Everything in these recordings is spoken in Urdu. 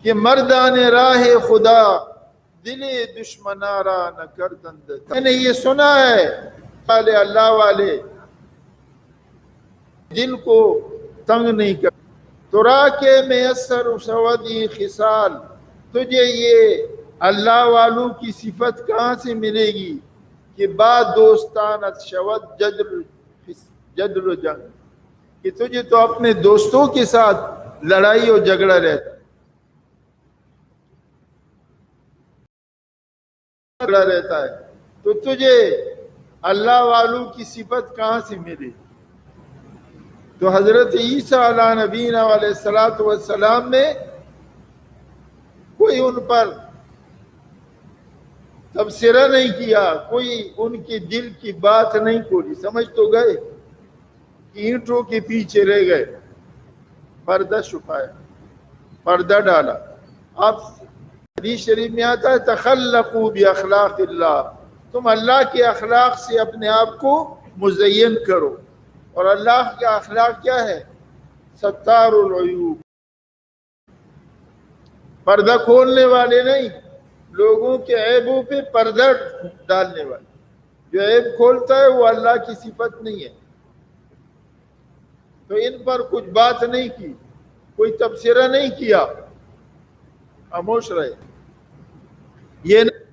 کہ مردان راہ خدا دل دشمنارا نہ کردند. میں نے یہ سنا ہے اللہ والے دل کو تنگ نہیں کر. ترا کے میسر سودی خصال، تجھے یہ اللہ والوں کی صفت کہاں سے ملے گی کہ بعد دوستانت شود جدر جنگ، کہ تجھے تو اپنے دوستوں کے ساتھ لڑائی اور جھگڑا رہتا ہے، تو تجھے اللہ والوں کی صفت کہاں سے ملے؟ تو حضرت عیسیٰ علیہ نبینا علیہ الصلوۃ والسلام نے کوئی ان پر تبصرہ نہیں کیا، کوئی ان کے دل کی بات نہیں کھولی. سمجھ تو گئے کہ اینٹوں کے پیچھے رہ گئے، پردہ چھپایا، پردہ ڈالا. اب حدیث شریف میں آتا ہے تخلقوا باخلاق اللہ، تم اللہ کے اخلاق سے اپنے آپ کو مزین کرو. اور اللہ کا اخلاق کیا ہے؟ ستار العیوب، پردہ کھولنے والے نہیں، لوگوں کے عیبوں پہ پردہ ڈالنے والے. جو عیب کھولتا ہے وہ اللہ کی صفت نہیں ہے. تو ان پر کچھ بات نہیں کی، کوئی تبصرہ نہیں کیا، خاموش رہے. یہ نہیں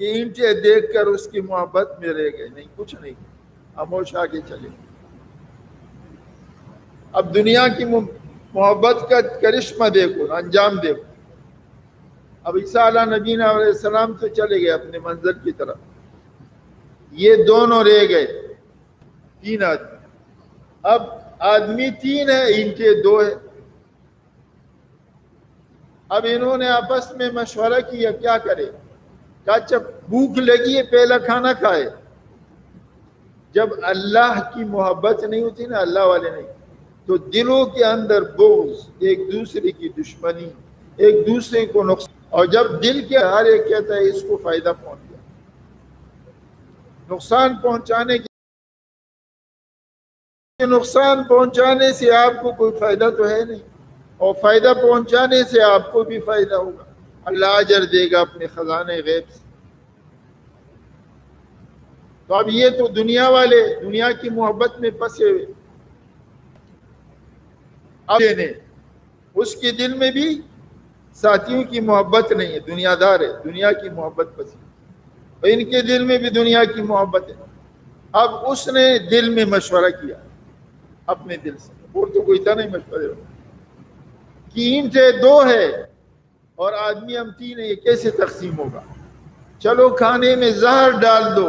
کہ اینٹیں دیکھ کر اس کی محبت میں رہ گئے، نہیں، کچھ نہیں، خاموش آگے چلے. اب دنیا کی محبت کا کرشمہ دیکھو، انجام دیکھو. اب عیسیٰ علیہ نبینا علیہ السلام تو چلے گئے اپنے منزل کی طرف، یہ دونوں رہ گئے، 3 آدمی. اب آدمی 3 ہے، اینٹیں 2 ہے. اب انہوں نے آپس میں مشورہ کیا کیا کرے. کہا جب بھوک لگی ہے پہلا کھانا کھائے. جب اللہ کی محبت نہیں ہوتی نا، اللہ والے نہیں، تو دلوں کے اندر بغض، ایک دوسرے کی دشمنی، ایک دوسرے کو نقصان. اور جب دل کے ہر ایک کہتا ہے اس کو فائدہ پہنچ گیا، نقصان پہنچانے سے آپ کو کوئی فائدہ تو ہے نہیں، اور فائدہ پہنچانے سے آپ کو بھی فائدہ ہوگا. اللہ اجر دے گا اپنے خزانے غیب سے. تو اب یہ تو دنیا والے دنیا کی محبت میں پھنسے ہوئے. اب اس کے دل میں بھی ساتھیوں کی محبت نہیں ہے، دنیا دار ہے، دنیا کی محبت پسی. ان کے دل میں بھی دنیا کی محبت ہے. اب اس نے دل میں مشورہ کیا اپنے دل سے، اور تو کوئی تھا نہیں مشورے کہ اینٹیں 2 ہے اور آدمی ہم 3 ہیں، یہ کیسے تقسیم ہوگا؟ چلو کھانے میں زہر ڈال دو،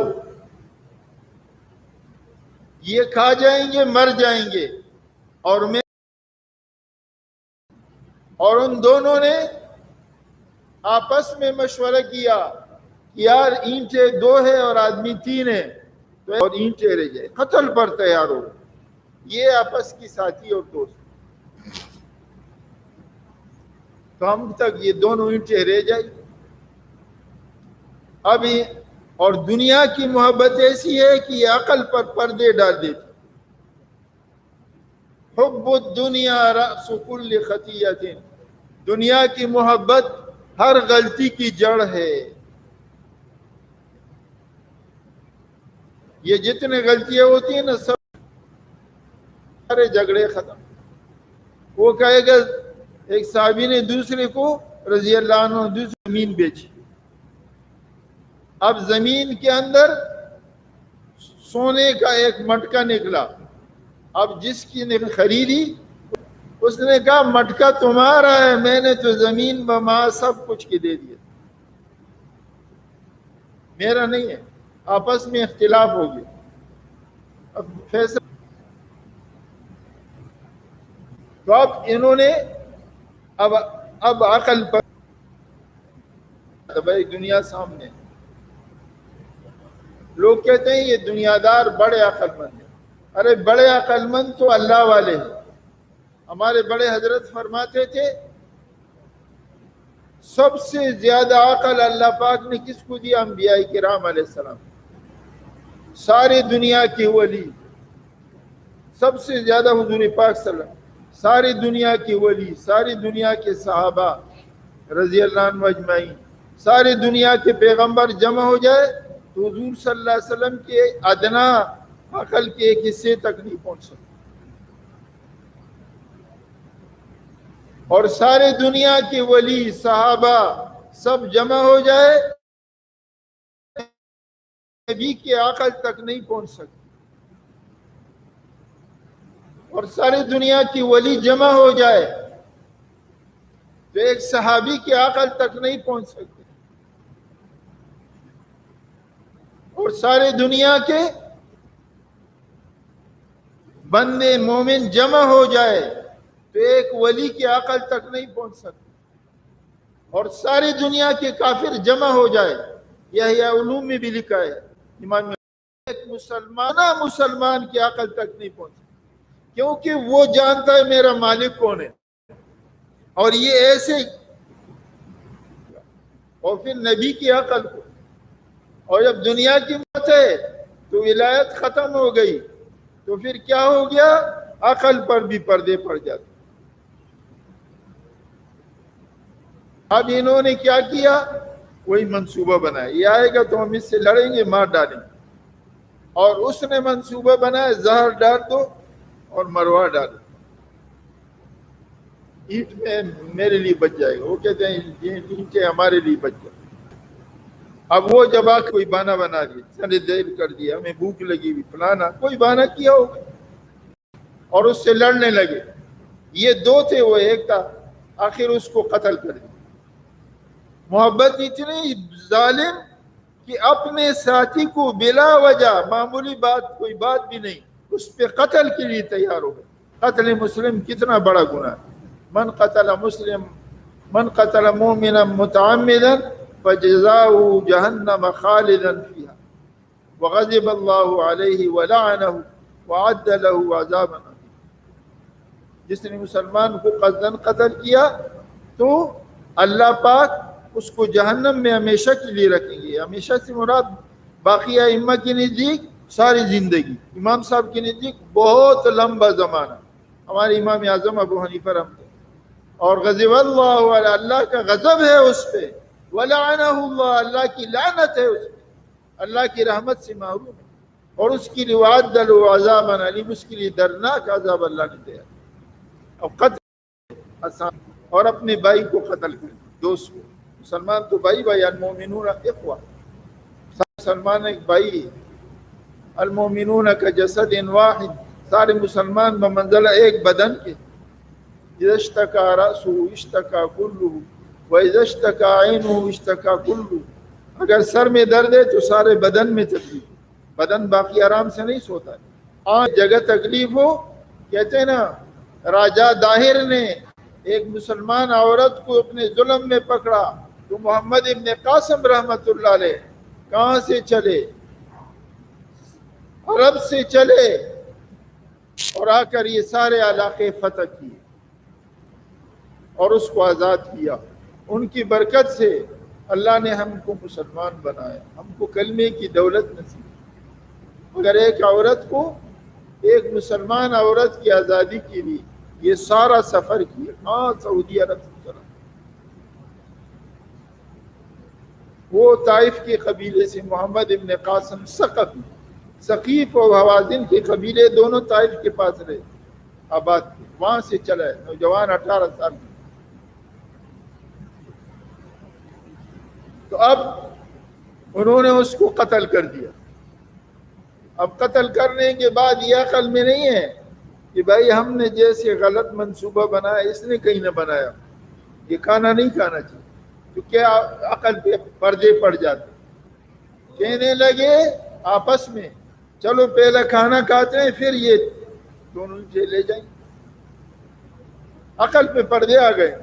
یہ کھا جائیں گے، مر جائیں گے. اور ان دونوں نے آپس میں مشورہ کیا کہ یار اینٹیں 2 ہے اور آدمی 3 ہے، اور اینٹیں رہ جائے، قتل پر تیار ہو. یہ آپس کی ساتھی اور دوست. تو ہم تک یہ دونوں اینٹیں رہ جائیں. اب اور دنیا کی محبت ایسی ہے کہ یہ عقل پر پردے ڈال دیتی. حب الدنیا رأس کل خطیۃ، دنیا کی محبت ہر غلطی کی جڑ ہے. یہ جتنے غلطیاں ہوتی ہیں نا، سب سارے جھگڑے ختم. وہ کہے گا ایک صحابی نے دوسرے کو رضی اللہ عنہ دوسری زمین بیچی. اب زمین کے اندر سونے کا ایک مٹکا نکلا. اب جس کی نے خریدی اس نے کہا مٹکا تمہارا ہے، میں نے تو زمین بما سب کچھ کے دے دیا، میرا نہیں ہے. آپس میں اختلاف ہو گیا. اب فیصلہ، تو اب انہوں نے اب عقل پر بھائی دنیا سامنے. لوگ کہتے ہیں یہ دنیا دار بڑے عقل مند ہیں. ارے بڑے عقل مند تو اللہ والے ہیں. ہمارے بڑے حضرت فرماتے تھے سب سے زیادہ عقل اللہ پاک نے کس کو دیا؟ انبیاء کرام علیہ السلام. ساری دنیا کی ولی سب سے زیادہ حضور پاک صلی اللہ علیہ وسلم، ساری دنیا کی ولی، ساری دنیا کے صحابہ، رضی اللہ عنہ اجمعین، ساری دنیا کے پیغمبر جمع ہو جائے تو حضور صلی اللہ علیہ وسلم کے ادنا عقل کے ایک حصے تک نہیں پہنچ سکتے، اور سارے دنیا کے ولی صحابہ سب جمع ہو جائے نبی کے عقل تک نہیں پہنچ سکتے، اور ساری دنیا کی ولی جمع ہو جائے تو ایک صحابی کے عقل تک نہیں پہنچ سکتے، اور سارے دنیا کے بندے مومن جمع ہو جائے تو ایک ولی کے عقل تک نہیں پہنچ سکتے، اور ساری دنیا کے کافر جمع ہو جائے، یہ علوم میں بھی لکھا ہے امام، ایک مسلمان کی عقل تک نہیں پہنچ، کیونکہ وہ جانتا ہے میرا مالک کون ہے، اور یہ ایسے، اور پھر نبی کی عقل کو، اور جب دنیا کی موت ہے تو ولایت ختم ہو گئی تو پھر کیا ہو گیا، عقل پر بھی پردے پڑ جاتے۔ اب انہوں نے کیا کیا، وہی منصوبہ بنایا، یہ آئے گا تو ہم اس سے لڑیں گے، مار ڈالیں گے، اور اس نے منصوبہ بنایا زہر ڈال دو اور مروا ڈالو، اینٹ میں میرے لیے بچ جائے گا، وہ کہتے ہیں یہ اینٹیں ہمارے لیے بچ جائے۔ اب وہ جب آ کوئی بہانہ بنا دیا، سارے دیر کر دیا، ہمیں بھوک لگی ہوئی فلانا، کوئی بہانہ کیا ہوگا، اور اس سے لڑنے لگے، یہ دو تھے، وہ ایک تھا، آخر اس کو قتل کر دیا۔ محبت اتنی ظالم کہ اپنے ساتھی کو بلا وجہ، معمولی بات، کوئی بات بھی نہیں، اس پہ قتل کے لیے تیار ہو گئے۔ قتل مسلم کتنا بڑا گناہ ہے، من قتل مومنا متعمدا فجزاؤه جہنم خالدا فيها وغضب اللہ علیہ ولعنہ وعد له عذابا عظیما۔ جس نے مسلمان کو قصداً قتل کیا تو اللہ پاک اس کو جہنم میں ہمیشہ کے لیے رکھیں گے۔ ہمیشہ سے مراد باقی ائمہ کے نزدیک ساری زندگی، امام صاحب کے نزدیک بہت لمبا زمانہ، ہمارے امام اعظم ابو حنیفہ رحمۃ اللہ، اور غضب اللہ علیہ، اللہ کا غضب ہے اس پہ، ولعنہ اللہ، اللہ کی لعنت ہے اس پہ، اللہ کی رحمت سے محروم ہے، اور اس کی وعد له عذابا علیم، اس کے لیے دردناک عذاب اللہ نے دیا۔ اب قتل آسان، اور اپنے بھائی کو قتل کر، دوست کو، مسلمان تو بھائی المومنون اخوہ، مسلمان ایک بھائی، المومنون کا جسد واحد، سارے مسلمان بمنزلہ ایک بدن کے، اذا اشتکا رأسہ اشتکا کلہ وَإِذَا اشْتَكَى عَيْنُهُ اشْتَكَى كُلُّهُ، اگر سر میں درد ہے تو سارے بدن میں تکلیف، بدن باقی آرام سے نہیں سوتا ہے، آن جگہ تکلیف ہو، کہتے ہیں نا، راجہ داہر نے ایک مسلمان عورت کو اپنے ظلم میں پکڑا تو محمد ابن قاسم رحمت اللہ علیہ کہاں سے چلے، عرب سے چلے، اور آ کر یہ سارے علاقے فتح کیے اور اس کو آزاد کیا۔ ان کی برکت سے اللہ نے ہم کو مسلمان بنایا، ہم کو کلمے کی دولت نصیب۔ اگر ایک عورت کو، ایک مسلمان عورت کی آزادی کے لیے یہ سارا سفر کیا، ہاں سعودی عرب سے چلا، وہ طائف کے قبیلے سے محمد ابن قاسم ثقفی، ثقیف اور حوازن کے قبیلے دونوں طائف کے پاس رہے، آباد تھے، وہاں سے چلا ہے، نوجوان 18 سال میں۔ تو اب انہوں نے اس کو قتل کر دیا۔ اب قتل کرنے کے بعد یہ عقل میں نہیں ہے کہ بھائی ہم نے جیسے غلط منصوبہ بنایا اس نے کہیں نہ بنایا، یہ کھانا نہیں کھانا چاہیے، تو کیا عقل پہ پردے پڑ جاتے، کہنے لگے آپس میں چلو پہلے کھانا کھاتے ہیں پھر یہ دونوں سے لے جائیں، عقل پہ پردے آ گئے،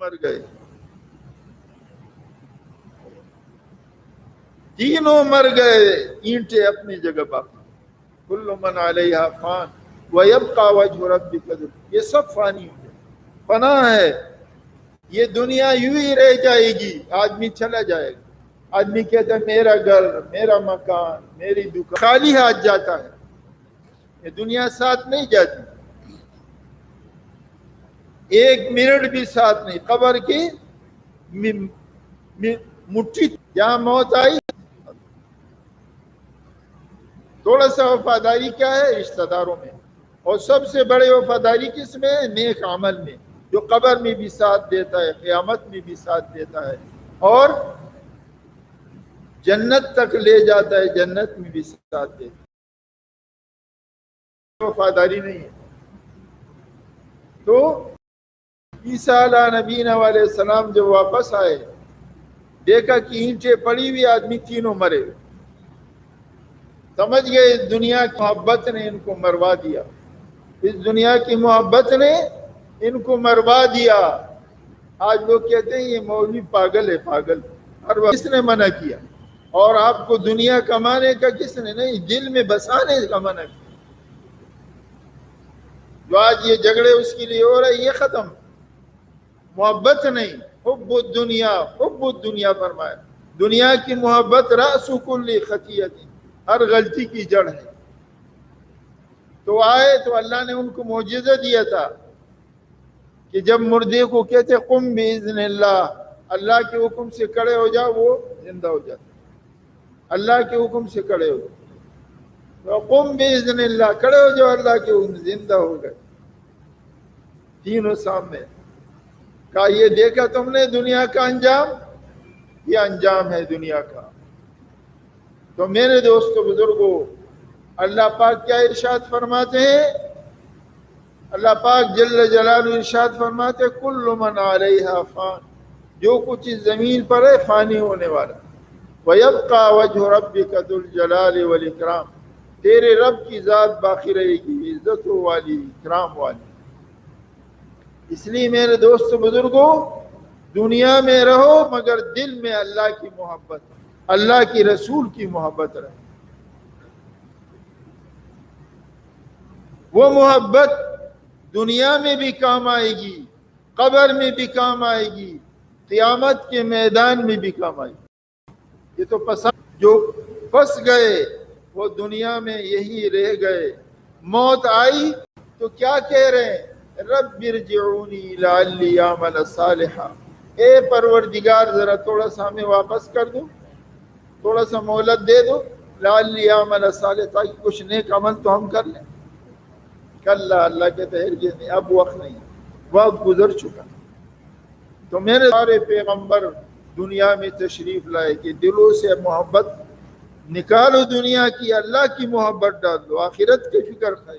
مر گئے، تینوں مر گئے، اینٹیں اپنی جگہ باقی، کل من علیہا فان ویبقى وجہ ربک ذو، یہ سب فانی ہو گئے، فنا ہے، یہ دنیا یوں ہی رہ جائے گی، آدمی چلا جائے گا، آدمی کہتا ہے میرا گھر، میرا مکان، میری دکان، خالی ہاتھ جاتا ہے، یہ دنیا ساتھ نہیں جاتی۔ ایک منٹ بھی ساتھ نہیں. قبر کی مٹھی کیا موت آئی. تھوڑا سا وفاداری کیا ہے رشتہ داروں میں, اور سب سے بڑے وفاداری کس میں ہے؟ نیک عمل میں, جو قبر میں بھی ساتھ دیتا ہے, قیامت میں بھی ساتھ دیتا ہے, اور جنت تک لے جاتا ہے, جنت میں بھی ساتھ دیتا ہے. وفاداری نہیں ہے. تو عیسیٰ علیہ نبینا علیہ السلام جب واپس آئے, دیکھا کہ اینٹیں پڑی ہوئی, آدمی تینوں مرے. سمجھ گئے اس دنیا کی محبت نے ان کو مروا دیا, اس دنیا کی محبت نے ان کو مروا دیا. آج لوگ کہتے ہیں یہ مولوی پاگل ہے, پاگل. ہر وقت کس نے منع کیا؟ اور آپ کو دنیا کمانے کا کس نے نہیں, دل میں بسانے کا منع کیا. جو آج یہ جھگڑے اس کے لیے ہو رہے, یہ ختم. محبت نہیں, حب الدنیا, حب الدنیا فرمایا. دنیا کی محبت رأس کل خطیئت, ہر غلطی کی جڑ ہے. تو آئے تو اللہ نے ان کو معجزہ دیا تھا کہ جب مردے کو کہتے قم باذن اللہ, اللہ کے حکم سے کھڑے ہو جاؤ, وہ زندہ ہو جاتا. اللہ کے حکم سے کھڑے ہو جاؤ, قم باذن اللہ, کھڑے ہو جاؤ اللہ کے حکم, زندہ ہو گئے تینوں سامنے. کہا یہ دیکھا تم نے دنیا کا انجام, یہ انجام ہے دنیا کا. تو میرے دوستو بزرگوں, اللہ پاک کیا ارشاد فرماتے ہیں؟ اللہ پاک جل جلالہ ارشاد فرماتے ہیں کل من علیہا فان, جو کچھ اس زمین پر ہے فانی ہونے والا. وَيَبْقَى وَجْهُ رَبِّكَ ذُو الْجَلَالِ وَالْإِكْرَامِ, تیرے رب کی ذات باقی رہے گی, عزت والی, اکرام والی. اس لیے میرے دوست بزرگوں, دنیا میں رہو مگر دل میں اللہ کی محبت, اللہ کی رسول کی محبت رہے. وہ محبت دنیا میں بھی کام آئے گی, قبر میں بھی کام آئے گی, قیامت کے میدان میں بھی کام آئے گی. یہ تو پسند جو پھنس گئے وہ دنیا میں یہی رہ گئے. موت آئی تو کیا کہہ رہے ہیں؟ رب ارجعونی لعلی اعمل صالحا, اے پروردگار ذرا تھوڑا سا ہمیں واپس کر دو, تھوڑا سا مہلت دے دو, لعلی اعمل صالحا, تاکہ کچھ نیک عمل تو ہم کر لیں. کلا, اللہ کہتے ہیں ہرگز نہیں, اب وقت نہیں, وقت گزر چکا. تو میرے سارے پیغمبر دنیا میں تشریف لائے کہ دلوں سے محبت نکالو دنیا کی, اللہ کی محبت ڈال دو, آخرت کی فکر کھائے.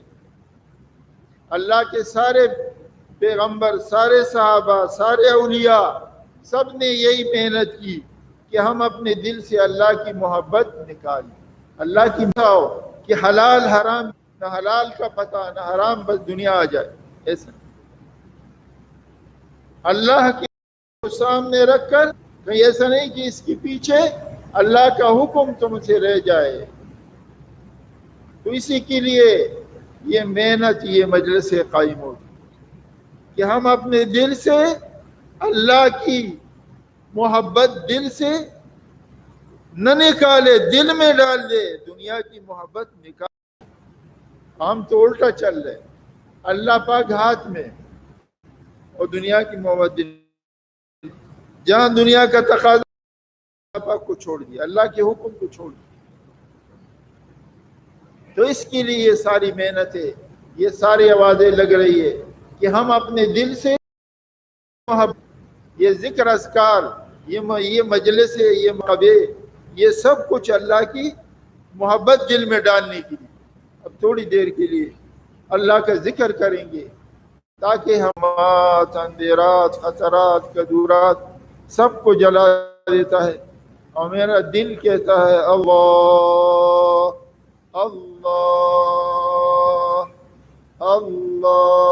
اللہ کے سارے پیغمبر, سارے صحابہ, سارے اولیاء, سب نے یہی محنت کی کہ ہم اپنے دل سے اللہ کی محبت نکالیں. اللہ کی بتاؤ کہ حلال حرام, نہ حلال کا پتہ نہ حرام, بس دنیا آ جائے. ایسا اللہ کے سامنے رکھ کر کہیں ایسا نہیں کہ اس کے پیچھے اللہ کا حکم تم سے رہ جائے. تو اسی کے لیے یہ محنت, یہ مجلس قائم ہوگی کہ ہم اپنے دل سے اللہ کی محبت دل سے نہ نکالے, دل میں ڈال دے. دنیا کی محبت نکال, ہم تو الٹا چل رہے, اللہ پاک ہاتھ میں اور دنیا کی محبت دل. جہاں دنیا کا تقاضا, اللہ پاک کو چھوڑ دیا, اللہ کے حکم کو چھوڑ دیا. تو اس کے لیے یہ ساری محنتیں, یہ ساری آوازیں لگ رہی ہے کہ ہم اپنے دل سے محبت, یہ ذکر اذکار, یہ مجلس, یہ مقبے, یہ سب کچھ اللہ کی محبت دل میں ڈالنے کے لیے. اب تھوڑی دیر کے لیے اللہ کا ذکر کریں گے تاکہ ہمات, اندھیرات, خطرات, کدورات سب کو جلا دیتا ہے. اور میرا دل کہتا ہے اللہ اللہ اللہ.